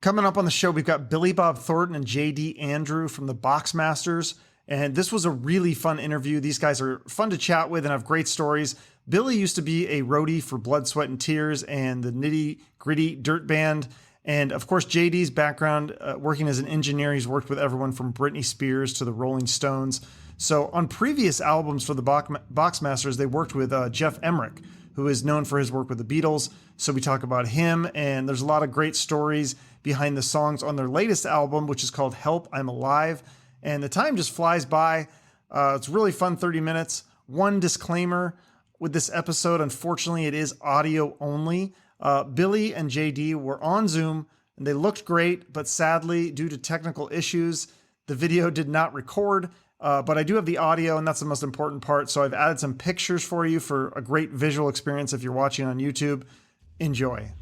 Coming up on the show, we've got Billy Bob Thornton and J.D. Andrew from the Boxmasters. And this was a really fun interview. These guys are fun to chat with and have great stories. Billy used to be a roadie for Blood, Sweat, and Tears and the Nitty Gritty Dirt Band. And of course, JD's background, working as an engineer, he's worked with everyone from Britney Spears to the Rolling Stones. So on previous albums for the Boxmasters, they worked with Geoff Emerick, who is known for his work with the Beatles. So we talk about him, and there's a lot of great stories behind the songs on their latest album, which is called Help, I'm Alive. And the time just flies by. It's really fun, 30 minutes. One disclaimer with this episode, unfortunately, it is audio only. Billy and JD were on Zoom and they looked great, but sadly, due to technical issues, the video did not record. But I do have the audio, and that's the most important part. So I've added some pictures for you for a great visual experience if you're watching on YouTube. Enjoy.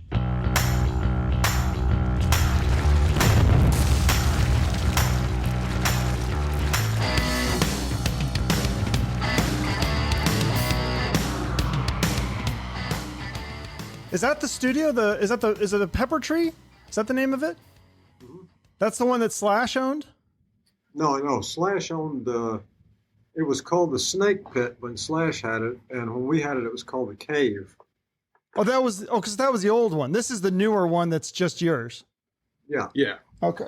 Is that the studio? Is it a Pepper Tree? Is that the name of it? Mm-hmm. That's the one that Slash owned? No. Slash owned, it was called the Snake Pit when Slash had it. And when we had it, it was called the Cave. Because that was the old one. This is the newer one that's just yours. Yeah. Yeah. Okay.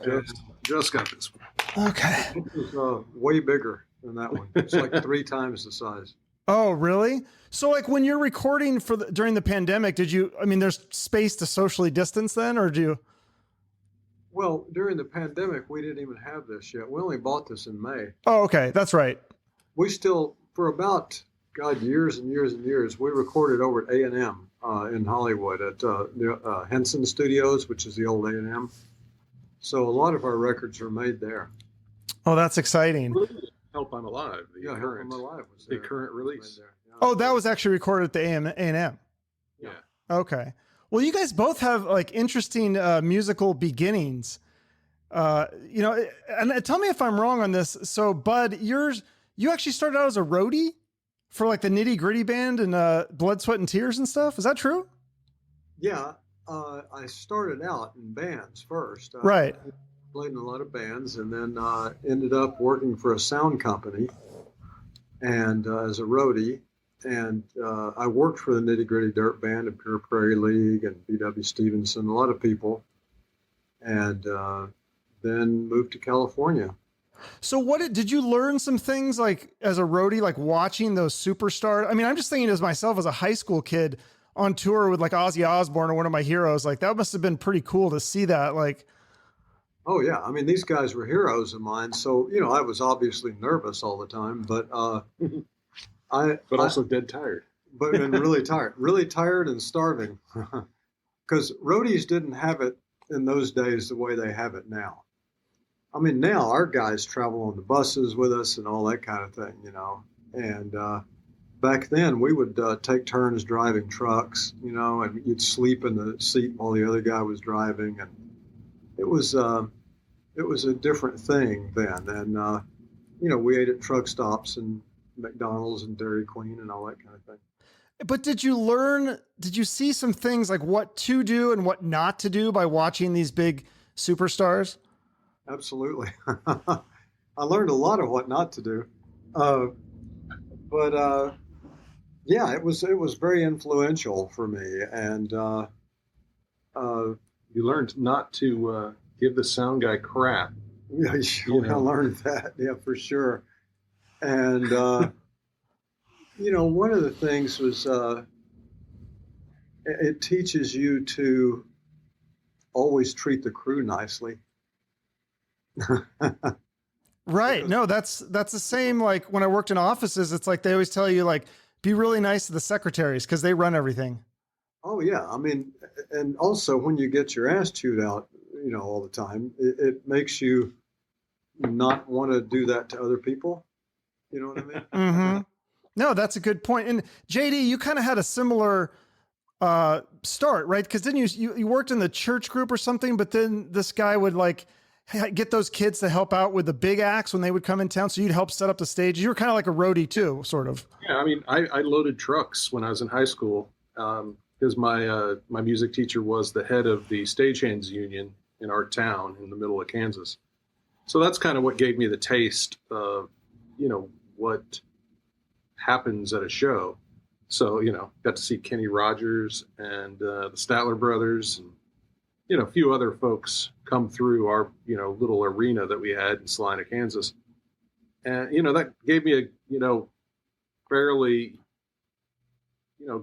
Just got this one. Okay. It was way bigger than that one. It's like 3 times the size. Oh, really? So like when you're recording during the pandemic, there's space to socially distance then, or do you? Well, during the pandemic, we didn't even have this yet. We only bought this in May. Oh, okay. That's right. We still, for about, years and years and years, we recorded over at A&M in Hollywood at the Henson Studios, which is the old A&M. So a lot of our records are made there. Oh, that's exciting. Help I'm Alive. Help I'm Alive was there. The current release. Yeah. Oh, that was actually recorded at the A&M. Yeah. Okay. Well, you guys both have like interesting musical beginnings. And tell me if I'm wrong on this. So, Bud, you actually started out as a roadie for like the Nitty Gritty Band and Blood, Sweat, and Tears and stuff. Is that true? Yeah. I started out in bands first. Right. I played in a lot of bands, and then ended up working for a sound company and as a roadie. And I worked for the Nitty Gritty Dirt Band and Pure Prairie League and B.W. Stevenson, a lot of people, and then moved to California. So did you learn some things like as a roadie, like watching those superstars? I mean, I'm just thinking as myself as a high school kid on tour with like Ozzy Osbourne or one of my heroes, like that must have been pretty cool to see that. Like, oh yeah. I mean, these guys were heroes of mine. So, I was obviously nervous all the time, but also dead tired. But really tired and starving, because roadies didn't have it in those days the way they have it now. I mean, now our guys travel on the buses with us and all that kind of thing, and back then we would take turns driving trucks, and you'd sleep in the seat while the other guy was driving, and it was a different thing then. And we ate at truck stops and McDonald's and Dairy Queen and all that kind of thing. But did you see some things like what to do and what not to do by watching these big superstars? Absolutely. I learned a lot of what not to do. But yeah, it was very influential for me. And you learned not to give the sound guy crap. Yeah, I learned that. Yeah, for sure. And, one of the things was it teaches you to always treat the crew nicely. Right. No, that's the same. Like when I worked in offices, it's like they always tell you like, be really nice to the secretaries because they run everything. Oh, yeah. I mean, and also when you get your ass chewed out, all the time, it makes you not want to do that to other people. You know what I mean? Mm-hmm. No, that's a good point. And JD, you kind of had a similar start, right? Because didn't you worked in the church group or something, but then this guy would like get those kids to help out with the big acts when they would come in town. So you'd help set up the stage. You were kind of like a roadie too, sort of. Yeah. I mean, I loaded trucks when I was in high school because my music teacher was the head of the stagehands union in our town in the middle of Kansas. So that's kind of what gave me the taste of, what happens at a show. So, got to see Kenny Rogers and the Statler Brothers and, a few other folks come through our, little arena that we had in Salina, Kansas. And, that gave me a, fairly,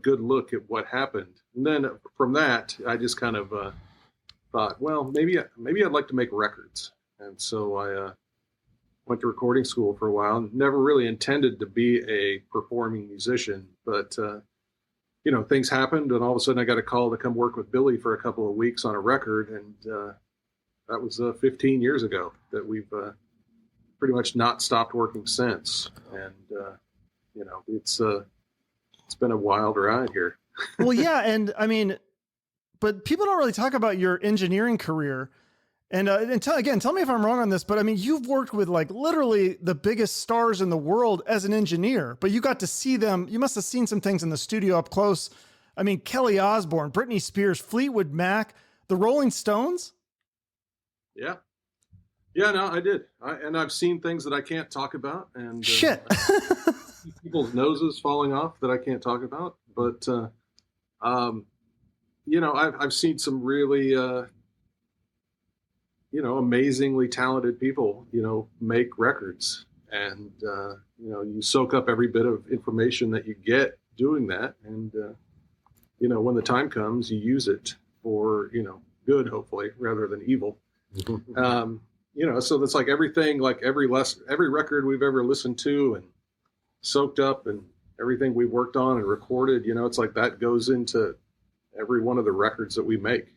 good look at what happened. And then from that, I just kind of thought, well, maybe I'd like to make records. And so I went to recording school for a while. Never really intended to be a performing musician, but things happened, and all of a sudden I got a call to come work with Billy for a couple of weeks on a record, and that was 15 years ago that we've pretty much not stopped working since. And it's been a wild ride here. Well, yeah, and I mean, but people don't really talk about your engineering career. And tell me if I'm wrong on this, but I mean, you've worked with like literally the biggest stars in the world as an engineer, but you got to see them. You must have seen some things in the studio up close. I mean, Kelly Osbourne, Britney Spears, Fleetwood Mac, the Rolling Stones. Yeah. Yeah, no, I did. And I've seen things that I can't talk about, and shit, people's noses falling off that I can't talk about. But, I've seen some really, amazingly talented people, make records, and, you soak up every bit of information that you get doing that. And, when the time comes, you use it for, good, hopefully, rather than evil. So that's like everything, like every record we've ever listened to and soaked up, and everything we've worked on and recorded, it's like that goes into every one of the records that we make.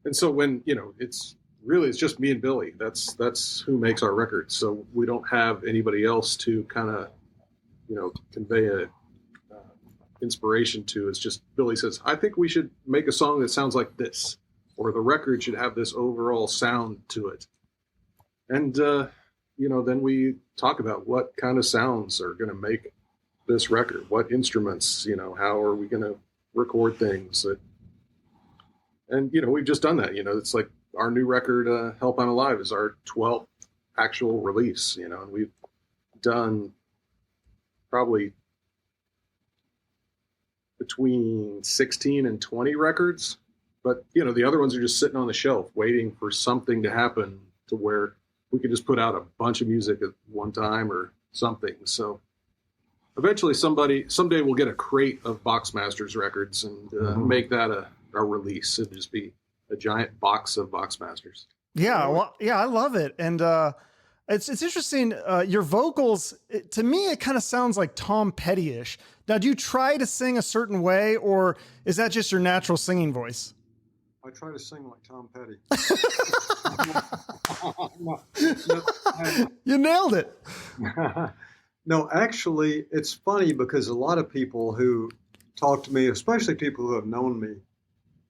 And so when, it's just me and Billy, that's who makes our records. So we don't have anybody else to kind of, convey a inspiration to. It's just Billy says, I think we should make a song that sounds like this, or the record should have this overall sound to it. And, then we talk about what kind of sounds are going to make this record, what instruments, how are we going to record things. And, we've just done that, it's like our new record, Help I'm Alive, is our 12th actual release, and we've done probably between 16 and 20 records. But, the other ones are just sitting on the shelf waiting for something to happen to where we could just put out a bunch of music at one time or something. So eventually someday we'll get a crate of Boxmasters records and make that a release. It'd just be a giant box of Boxmasters. Yeah. Well, yeah, I love it. And it's interesting. Your vocals, to me, it kind of sounds like Tom Petty-ish. Now, do you try to sing a certain way, or is that just your natural singing voice? I try to sing like Tom Petty. You nailed it. No, actually, it's funny because a lot of people who talk to me, especially people who have known me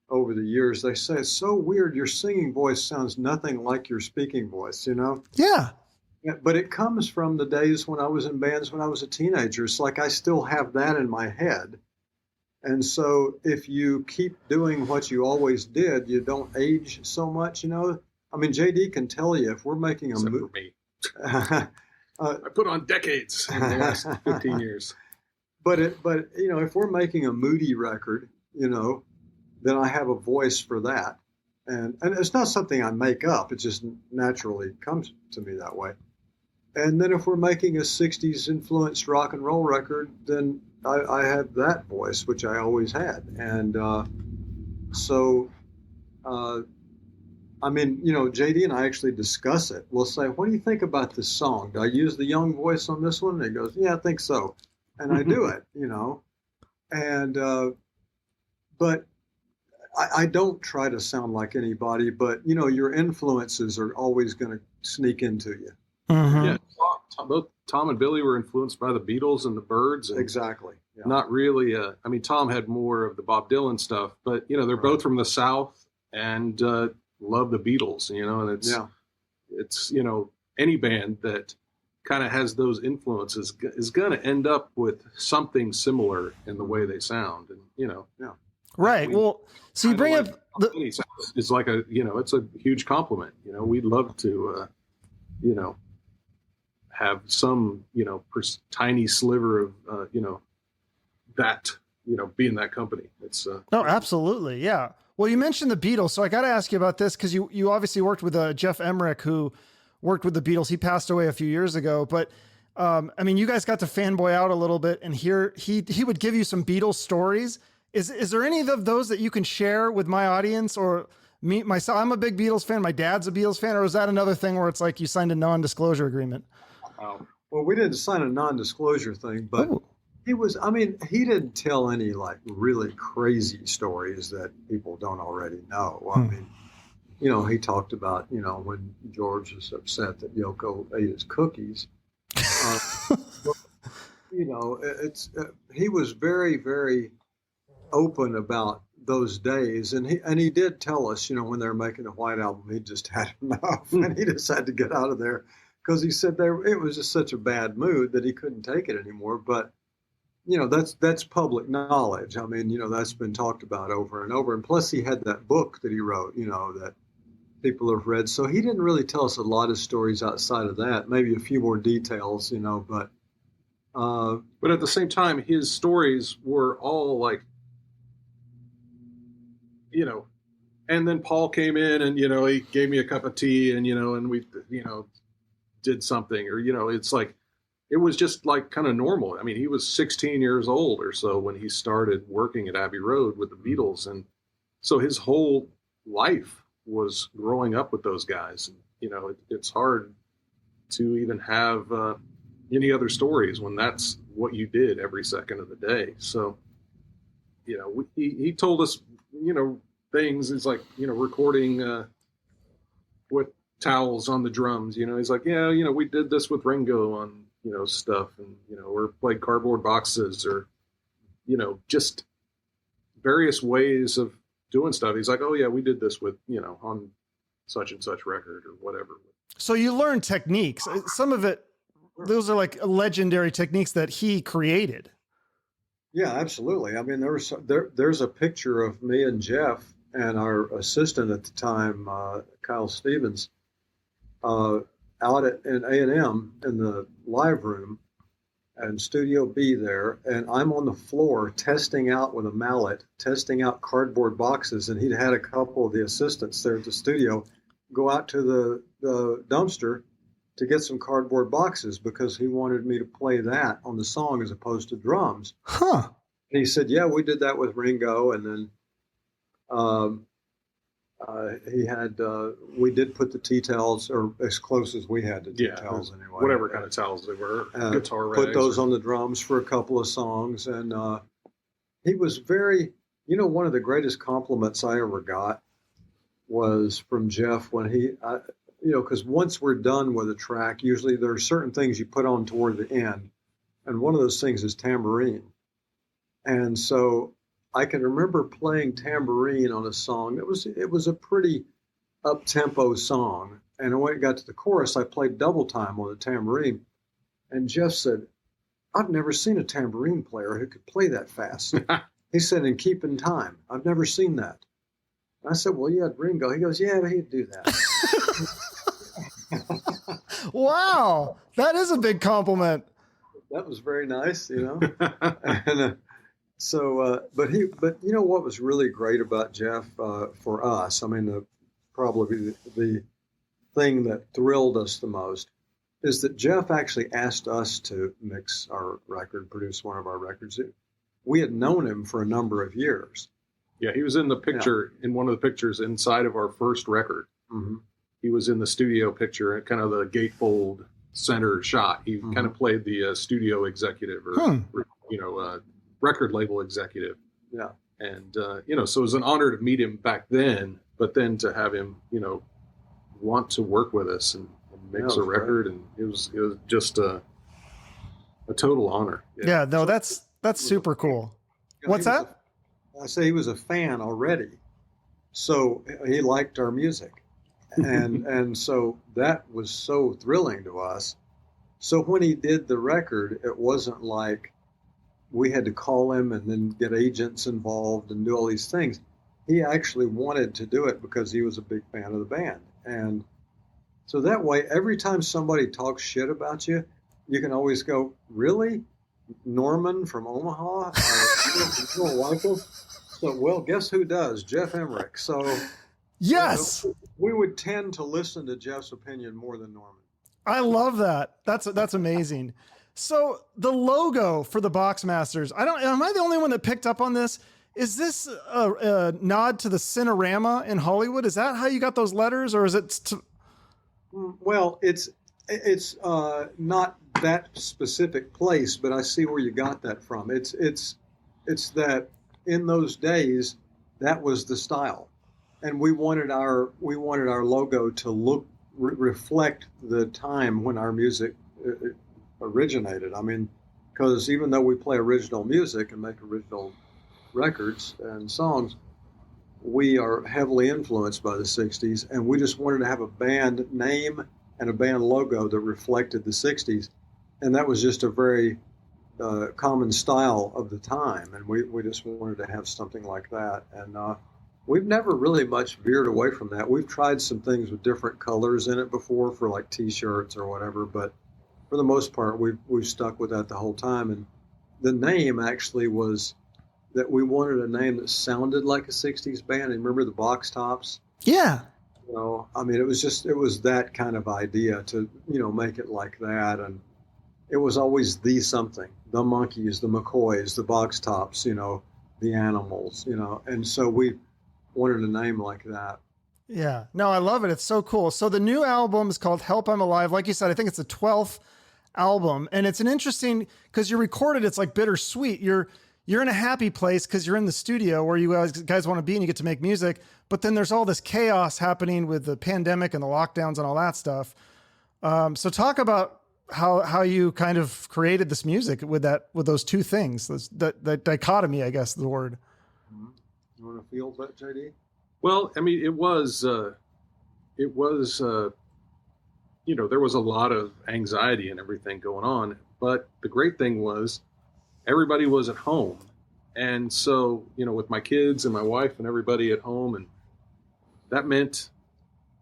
over the years, they say, it's so weird. Your singing voice sounds nothing like your speaking voice, Yeah. But it comes from the days when I was in bands when I was a teenager. It's like I still have that in my head. And so if you keep doing what you always did, you don't age so much, I mean, J.D. can tell you if we're making a movie. For me. I put on decades in the last 15 years. But if we're making a moody record, then I have a voice for that. And it's not something I make up. It just naturally comes to me that way. And then if we're making a 60s influenced rock and roll record, then I have that voice, which I always had. And I mean, JD and I actually discuss it. We'll say, what do you think about this song? Do I use the young voice on this one? And he goes, yeah, I think so. And I do it, And, but I don't try to sound like anybody, but, your influences are always going to sneak into you. Mm-hmm. Yeah, both Tom and Billy were influenced by the Beatles and the Byrds. And exactly. Yeah. Not really. I mean, Tom had more of the Bob Dylan stuff, but they're both from the South and love the Beatles. And it's any band that kind of has those influences is going to end up with something similar in the way they sound. And Yeah. Right. Well, so you bring up it's like a, it's a huge compliment. We'd love to, have some, tiny sliver of, that, be in that company. It's no, absolutely. Yeah. Well, you mentioned the Beatles, so I got to ask you about this because you obviously worked with Geoff Emerick, who worked with the Beatles. He passed away a few years ago, but I mean, you guys got to fanboy out a little bit, and here he would give you some Beatles stories. Is there any of those that you can share with my audience or me myself? I'm a big Beatles fan. My dad's a Beatles fan, or is that another thing where it's like you signed a non-disclosure agreement? Well, we didn't sign a non-disclosure thing, but he didn't tell any like really crazy stories that people don't already know. I mean, he talked about, when George was upset that Yoko ate his cookies. He was very, very open about those days. And he did tell us, when they were making the White Album, he just had enough and he just had to get out of there. Because he said it was just such a bad mood that he couldn't take it anymore. But, that's public knowledge. I mean, that's been talked about over and over. And plus he had that book that he wrote, that people have read. So he didn't really tell us a lot of stories outside of that, maybe a few more details, but at the same time, his stories were all like, and then Paul came in and, he gave me a cup of tea and, and we, did something or, it's like, it was just like kind of normal. I mean, he was 16 years old or so when he started working at Abbey Road with the Beatles. And so his whole life was growing up with those guys. And, it's hard to even have any other stories when that's what you did every second of the day. So, he told us, things. It's like, recording with towels on the drums, he's like, yeah, we did this with Ringo on, stuff and, or played cardboard boxes or, just various ways of doing stuff. He's like, oh yeah, we did this with, on such and such record or whatever. So you learn techniques. Some of it, those are like legendary techniques that he created. Yeah, absolutely. I mean, there's a picture of me and Geoff and our assistant at the time, Kyle Stevens, out in A&M in the live room and Studio B there. And I'm on the floor testing out with a mallet, testing out cardboard boxes. And he'd had a couple of the assistants there at the studio go out to the dumpster to get some cardboard boxes because he wanted me to play that on the song as opposed to drums. Huh. And he said, yeah, we did that with Ringo. And then we did put the tea towels, or as close as we had to tea towels anyway. Whatever kind of towels they were, guitar rags. Put those on the drums for a couple of songs. And he was very, one of the greatest compliments I ever got was from Geoff when because once we're done with a track, usually there are certain things you put on toward the end. And one of those things is tambourine. And so I can remember playing tambourine on a song. It was a pretty up-tempo song. And when it got to the chorus, I played double time on the tambourine. And Geoff said, I've never seen a tambourine player who could play that fast. He said, and keep in time. I've never seen that. And I said, well, you had Ringo. He goes, yeah, but he'd do that. Wow. That is a big compliment. That was very nice, And, but what was really great about Geoff for us, I mean, probably the thing that thrilled us the most is that Geoff actually asked us to mix our record, produce one of our records. We had known him for a number of years. Yeah, he was in the picture, in one of the pictures inside of our first record. Mm-hmm. He was in the studio picture, kind of the gatefold center shot. He kind of played the studio executive or record label executive. Yeah. And, so it was an honor to meet him back then, but then to have him, want to work with us and mix a record. Great. And it was just a total honor. Yeah, no, that's super cool. What's that? I say he was a fan already. So he liked our music. And so that was so thrilling to us. So when he did the record, it wasn't like, we had to call him and then get agents involved and do all these things. He actually wanted to do it because he was a big fan of the band. And so that way, every time somebody talks shit about you, you can always go, really? Norman from Omaha? You don't like him? So, well, guess who does? Geoff Emerick. So, yes, we would tend to listen to Geoff's opinion more than Norman. I love that. That's amazing. So the logo for the Boxmasters, am I the only one that picked up on this? Is this a nod to the Cinerama in Hollywood? Is that how you got those letters, or is it? Well, it's not that specific place, but I see where you got that from. It's that in those days that was the style, and we wanted our logo to reflect the time when our music originated. I mean, because even though we play original music and make original records and songs, we are heavily influenced by the 60s, and we just wanted to have a band name and a band logo that reflected the 60s. And that was just a very common style of the time, and we just wanted to have something like that. And we've never really much veered away from that. We've tried some things with different colors in it before for like T-shirts or whatever, but for the most part, we've stuck with that the whole time. And the name actually was that we wanted a name that sounded like a 60s band. And remember the Box Tops? Yeah. I mean, it was that kind of idea to, make it like that. And it was always the something, the Monkees, the McCoys, the Box Tops, the Animals, and so we wanted a name like that. Yeah, no, I love it. It's so cool. So the new album is called Help I'm Alive. Like you said, I think it's the 12th album, and it's an interesting, because you recorded, it's like bittersweet. You're in a happy place because you're in the studio where you guys want to be and you get to make music, but then there's all this chaos happening with the pandemic and the lockdowns and all that stuff. So talk about how you kind of created this music with those two things, that dichotomy, I guess, the word. You want to feel that, J.D.? Well, I mean, it was, there was a lot of anxiety and everything going on, but the great thing was everybody was at home. And so, with my kids and my wife and everybody at home, and that meant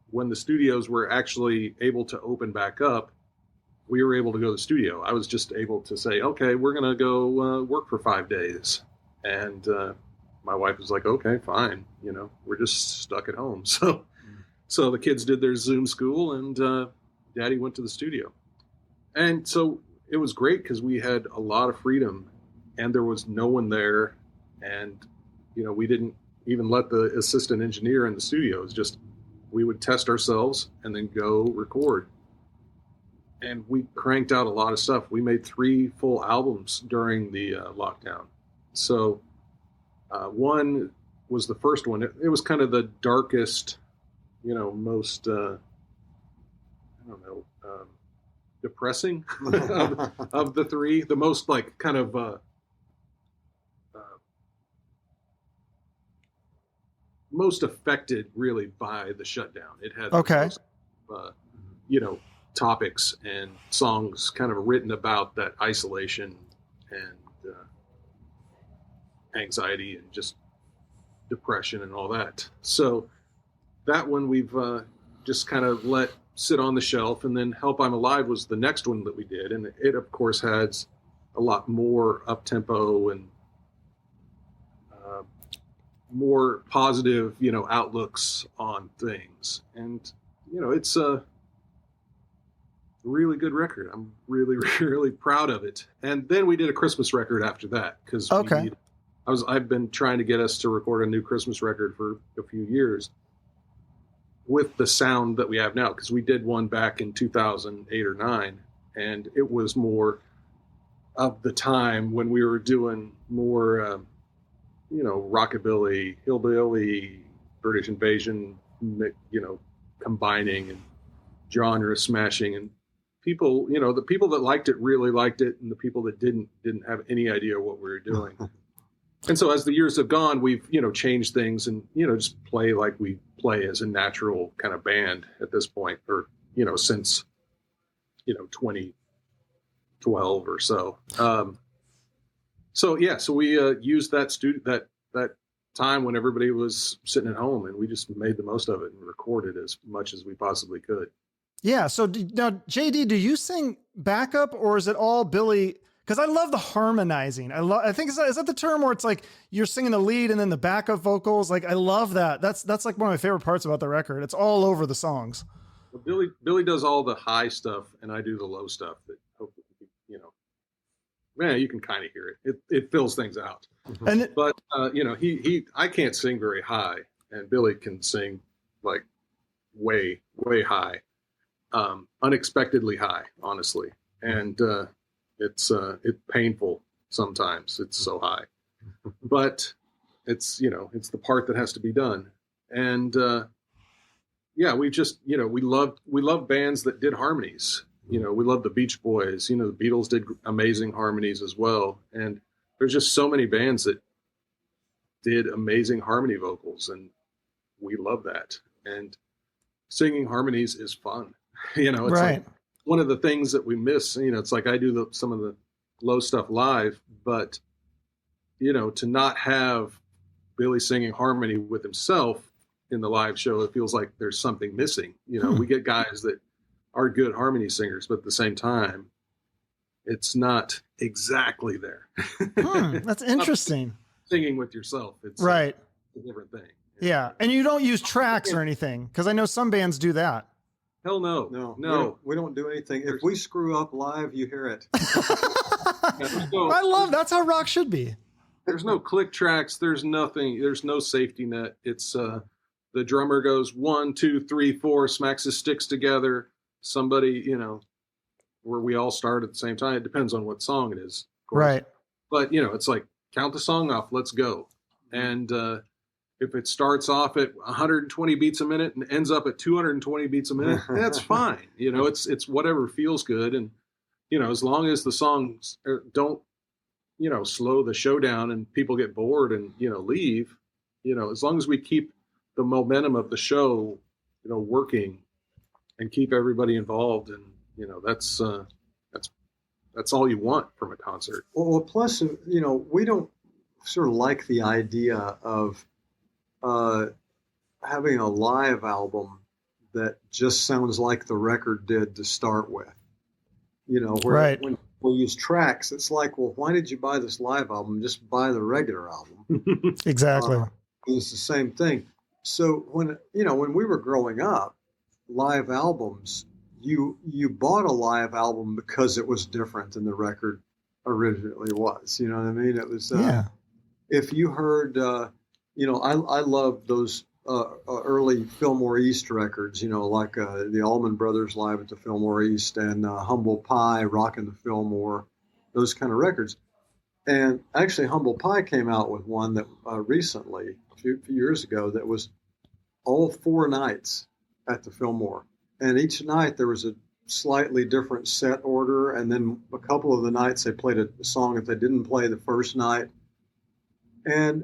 when the studios were actually able to open back up, we were able to go to the studio. I was just able to say, okay, we're going to go work for 5 days. And my wife was like, okay, fine. We're just stuck at home. So the kids did their Zoom school, and Daddy went to the studio. And so it was great because we had a lot of freedom, and there was no one there. And, we didn't even let the assistant engineer in the studio. It was just, we would test ourselves and then go record. And we cranked out a lot of stuff. We made 3 full albums during the lockdown. So one was the first one. It was kind of the darkest, most, depressing of the 3. The most like kind of most affected really by the shutdown. It had most, topics and songs kind of written about that isolation and anxiety and just depression and all that. So that one we've just kind of let sit on the shelf, and then Help I'm Alive was the next one that we did, and it of course has a lot more up-tempo and more positive outlooks on things. And it's a really good record. I'm really, really proud of it. And then we did a Christmas record after that because I've been trying to get us to record a new Christmas record for a few years with the sound that we have now, because we did one back in 2008 or 9, and it was more of the time when we were doing more rockabilly, hillbilly, British invasion, combining and genre smashing, and people, the people that liked it really liked it, and the people that didn't have any idea what we were doing. And so as the years have gone, we've, changed things and, just play like we play as a natural kind of band at this point, or, since, 2012 or so. So yeah, so we used that time when everybody was sitting at home, and we just made the most of it and recorded as much as we possibly could. Yeah. So now, JD, do you sing backup or is it all Billy? Because I love the harmonizing. I think is that the term where it's like you're singing the lead and then the backup vocals. Like I love that. That's like one of my favorite parts about the record. It's all over the songs. Well, Billy does all the high stuff, and I do the low stuff. That hopefully, man, you can kind of hear it. It fills things out. And But I can't sing very high, and Billy can sing like way high, unexpectedly high, honestly, and it's painful sometimes. It's so high, but it's the part that has to be done, and yeah, we just we love bands that did harmonies. We love the Beach Boys. The Beatles did amazing harmonies as well, and there's just so many bands that did amazing harmony vocals, and we love that. And singing harmonies is fun. It's right. like one of the things that we miss. It's like I do some of the low stuff live, but to not have Billy singing harmony with himself in the live show, it feels like there's something missing. We get guys that are good harmony singers, but at the same time, it's not exactly there. That's interesting. Singing with yourself, it's right. a different thing. Yeah, and you don't use tracks or anything, because I know some bands do that. Hell no. No. We don't do anything. If we screw up live, you hear it. I love that's how rock should be. There's no click tracks. There's nothing. There's no safety net. It's the drummer goes 1, 2, 3, 4, smacks his sticks together. Somebody, where we all start at the same time. It depends on what song it is, of course. Right. But it's like count the song off. Let's go. And if it starts off at 120 beats a minute and ends up at 220 beats a minute, that's fine. It's whatever feels good. And as long as the songs don't slow the show down and people get bored and leave, as long as we keep the momentum of the show working and keep everybody involved, and that's all you want from a concert. Well, plus we don't sort of like the idea of having a live album that just sounds like the record did to start with. Where right. When we use tracks, it's like, well, why did you buy this live album? Just buy the regular album. Exactly. It's the same thing. So when we were growing up, live albums, you bought a live album because it was different than the record originally was. You know what I mean? It was yeah. If you heard, I love those early Fillmore East records. Like the Allman Brothers Live at the Fillmore East and Humble Pie, Rockin' the Fillmore, those kind of records. And actually, Humble Pie came out with one that recently, a few years ago, that was all 4 nights at the Fillmore. And each night there was a slightly different set order. And then a couple of the nights they played a song that they didn't play the first night. And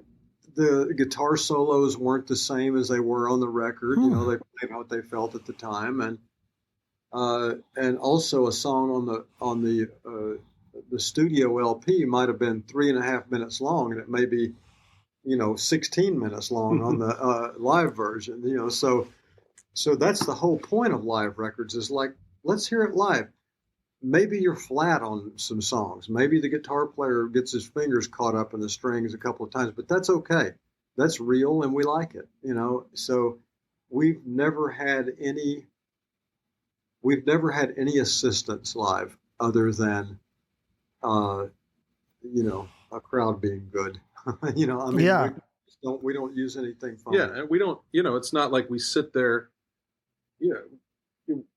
the guitar solos weren't the same as they were on the record. They played what they felt at the time. And also a song on the studio LP might have been 3.5 minutes long, and it may be 16 minutes long on the live version. So that's the whole point of live records, is like, let's hear it live. Maybe you're flat on some songs. Maybe the guitar player gets his fingers caught up in the strings a couple of times, but that's okay. That's real, and we like it. So we've never had any assistance live other than a crowd being good. Yeah. We don't use anything funny. Yeah, and we don't, it's not like we sit there,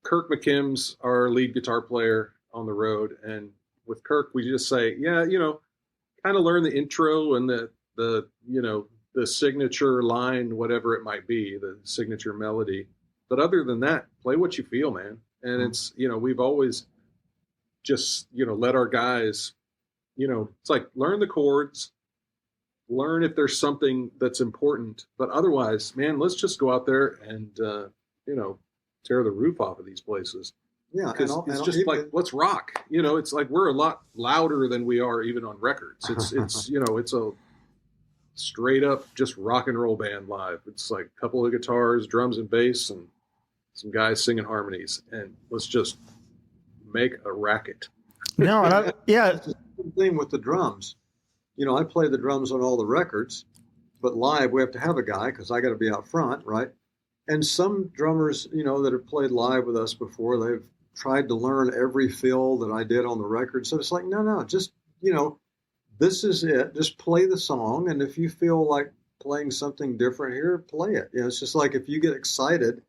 Kirk McKim's our lead guitar player on the road, and with Kirk we just say, kind of learn the intro and the signature line, whatever it might be, the signature melody. But other than that, play what you feel, man. And it's, we've always just, let our guys, it's like learn the chords, learn if there's something that's important, but otherwise, man, let's just go out there and, tear the roof off of these places. Yeah, because it's just like, let's rock. It's like we're a lot louder than we are even on records. It's it's a straight up just rock and roll band live. It's like a couple of guitars, drums and bass, and some guys singing harmonies, and let's just make a racket. No, yeah. It's the same thing with the drums. I play the drums on all the records, but live we have to have a guy because I got to be out front, right? And some drummers, that have played live with us before, they've tried to learn every fill that I did on the record. So it's like, no, just, this is it. Just play the song. And if you feel like playing something different here, play it. It's just like if you get excited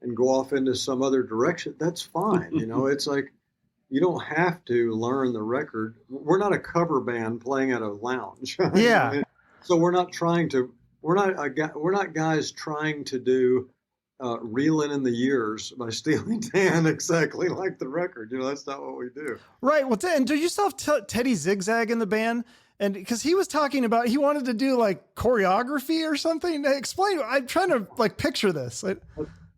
and go off into some other direction, that's fine. It's like you don't have to learn the record. We're not a cover band playing at a lounge. Yeah. So we're not guys trying to do reeling in the years by Steely Dan exactly like the record. That's not what we do. Right. Well, and do you still have Teddy Zig Zag in the band? And because he was talking about, he wanted to do like choreography or something. Explain. I'm trying to picture this.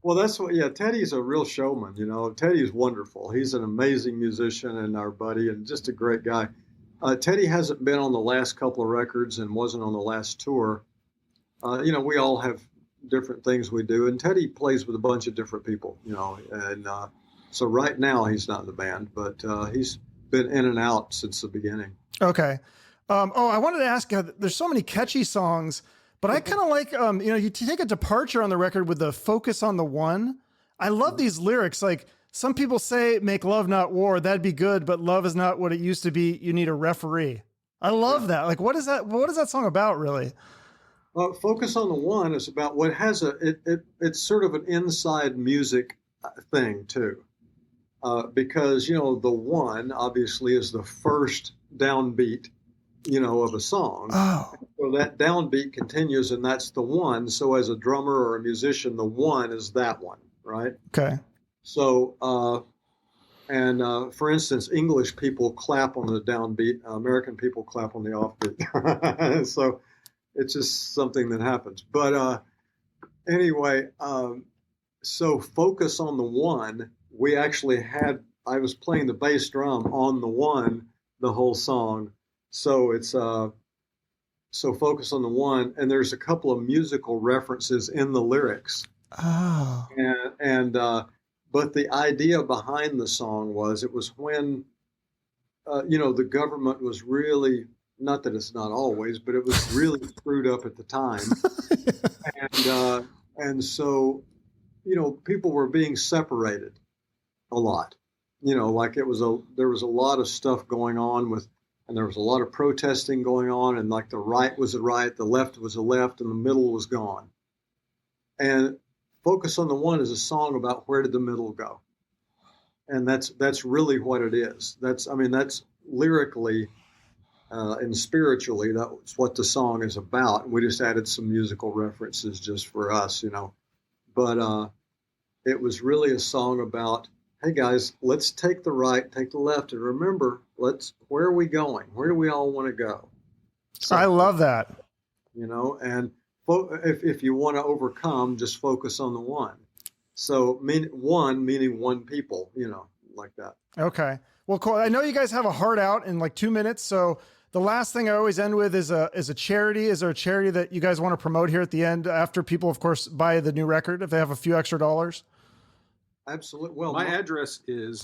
Well, that's what, Teddy's a real showman. Teddy's wonderful. He's an amazing musician and our buddy and just a great guy. Teddy hasn't been on the last couple of records and wasn't on the last tour. We all have different things we do, and Teddy plays with a bunch of different people, and so right now he's not in the band, but he's been in and out since the beginning. Okay. I wanted to ask, there's so many catchy songs, but I kind of like, you take a departure on the record with the focus on the one. I love these lyrics. Like some people say, make love, not war. That'd be good, but love is not what it used to be. You need a referee. I love that. Like, what is that song about, really? Focus on the One is about what has it's sort of an inside music thing too, because the one obviously is the first downbeat, of a song. Oh. So that downbeat continues, and that's the one. So as a drummer or a musician, the one is that one, right? Okay. So for instance, English people clap on the downbeat, American people clap on the offbeat. So it's just something that happens. But anyway, so focus on the one. We actually I was playing the bass drum on the one the whole song. So it's so focus on the one. And there's a couple of musical references in the lyrics. Oh. But the idea behind the song was it was when, the government was really, not that it's not always, but it was really screwed up at the time. And so, people were being separated a lot, like there was a lot of stuff going on and there was a lot of protesting going on, and like the right was the right, the left was the left, and the middle was gone. And Focus on the One is a song about where did the middle go. And that's really what it is. That's lyrically, and spiritually, that's what the song is about. We just added some musical references just for us, But it was really a song about, hey guys, let's take the right, take the left, and remember, where are we going? Where do we all want to go? So, I love that. And if you want to overcome, just focus on the one. So meaning one people, like that. Okay. Well, cool. I know you guys have a heart out in like 2 minutes. So the last thing I always end with is a charity. Is there a charity that you guys want to promote here at the end after people, of course, buy the new record, if they have a few extra dollars? Absolutely. Well, my address is.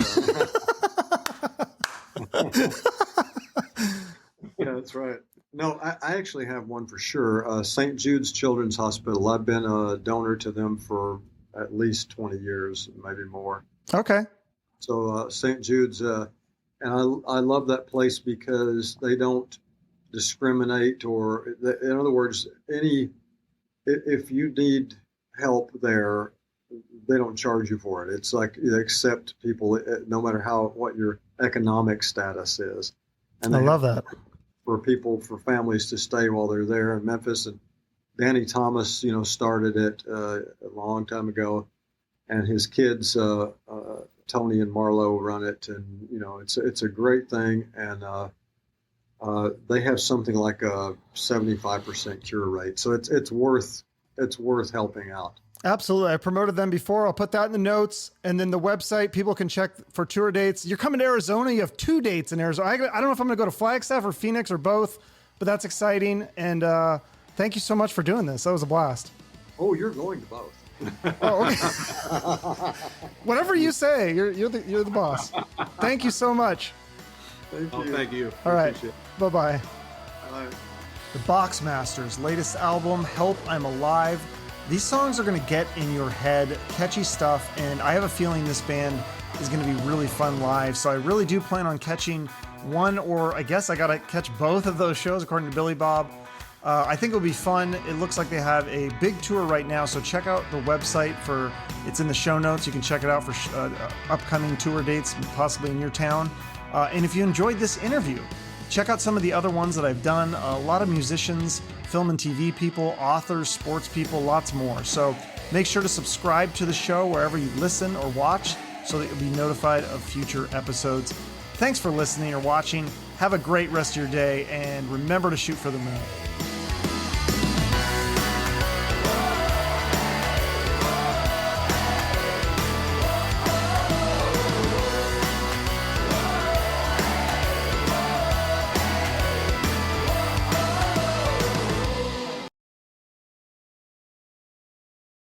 Yeah, that's right. No, I actually have one for sure. St. Jude's Children's Hospital. I've been a donor to them for at least 20 years, maybe more. Okay. So St. Jude's, and I love that place because they don't discriminate, or in other words, if you need help there, they don't charge you for it. It's like they accept people no matter what your economic status is. And I love that. For families to stay while they're there in Memphis. And Danny Thomas, started it a long time ago, and his kids, Tony and Marlo, run it, and it's a great thing, and they have something like a 75% cure rate, so it's worth helping out. Absolutely. I promoted them before. I'll put that in the notes. And then the website, people can check for tour dates. You're coming to Arizona. You have 2 dates in Arizona. I don't know if I'm going to go to Flagstaff or Phoenix or both, but that's exciting. And thank you so much for doing this. That was a blast. Oh, you're going to both. Oh, okay. Whatever you say, you're the boss. Thank you so much. Thank you. Thank you. All right. Bye-bye. Bye. The Boxmasters' latest album, Help I'm Alive. These songs are going to get in your head, catchy stuff, and I have a feeling this band is going to be really fun live. So I really do plan on catching one, or I guess I got to catch both of those shows according to Billy Bob. I think it'll be fun. It looks like they have a big tour right now, so check out the website for, it's in the show notes. You can check it out for upcoming tour dates, possibly in your town. And if you enjoyed this interview, check out some of the other ones that I've done. A lot of musicians, film and TV people, authors, sports people, lots more. So make sure to subscribe to the show wherever you listen or watch so that you'll be notified of future episodes. Thanks for listening or watching. Have a great rest of your day, and remember to shoot for the moon.